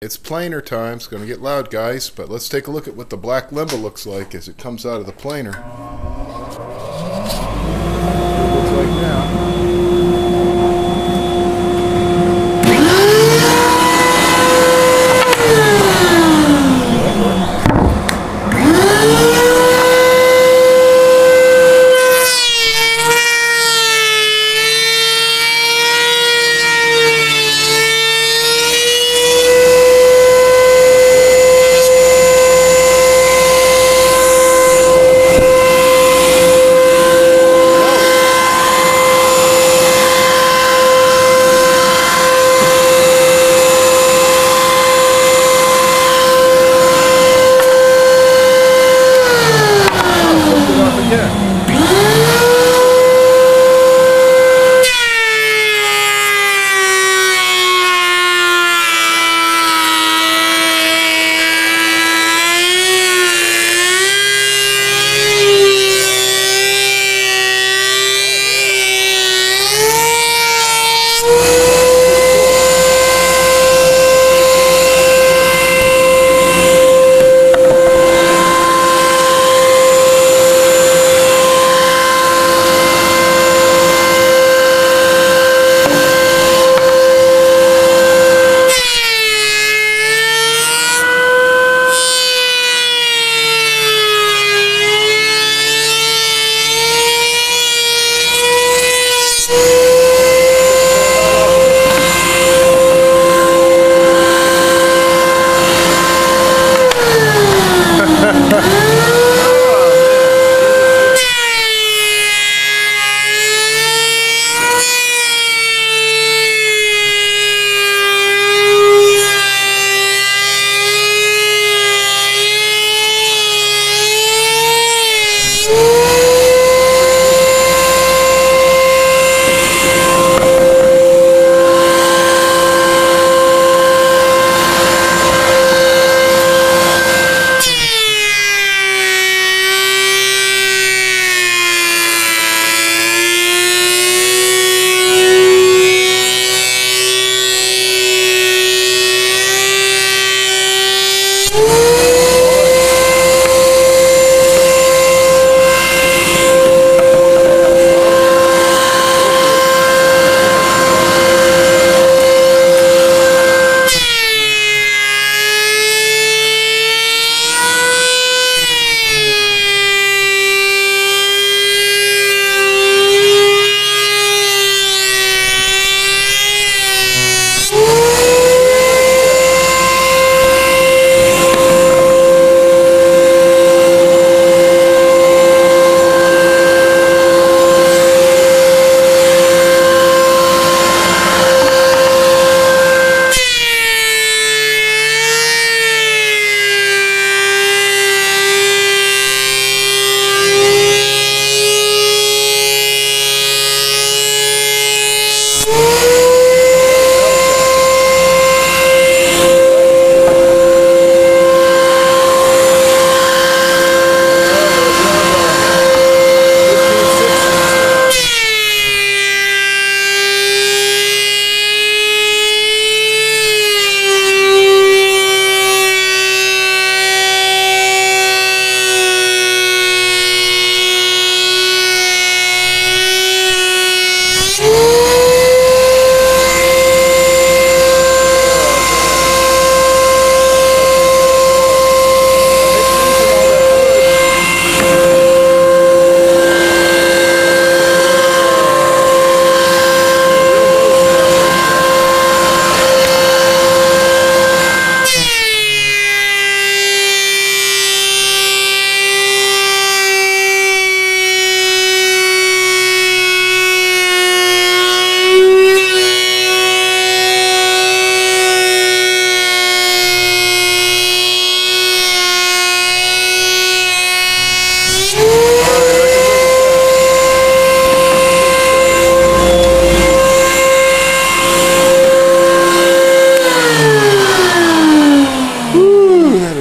It's planer time. It's going to get loud, guys, but let's take a look at what the black limba looks like as it comes out of the planer. It looks like now.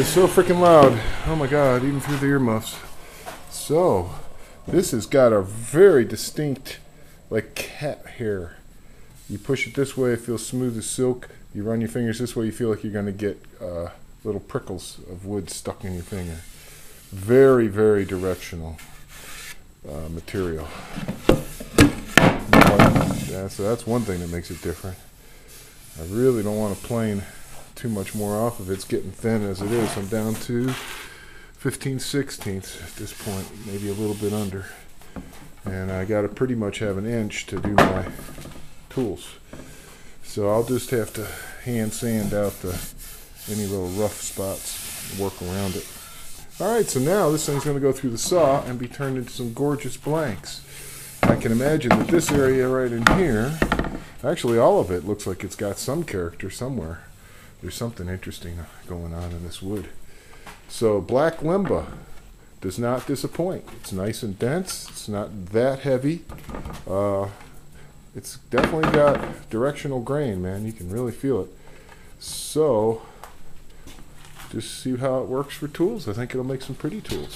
So freaking loud. Oh my god, even through the earmuffs. So, this has got a very distinct, like, cat hair. You push it this way, it feels smooth as silk. You run your fingers this way, you feel like you're going to get little prickles of wood stuck in your finger. Very, very directional material. Yeah, so that's one thing that makes it different. I really don't want to plane too much more off of it. It's getting thin as it is. I'm down to 15/16 at this point, maybe a little bit under. And I got to pretty much have an inch to do my tools. So I'll just have to hand sand out any little rough spots, work around it. Alright, so now this thing's going to go through the saw and be turned into some gorgeous blanks. I can imagine that this area right in here, actually all of it looks like it's got some character somewhere. There's something interesting going on in this wood. So black limba does not disappoint. It's nice and dense. It's not that heavy. It's definitely got directional grain, man. You can really feel it. So just see how it works for tools. I think it'll make some pretty tools.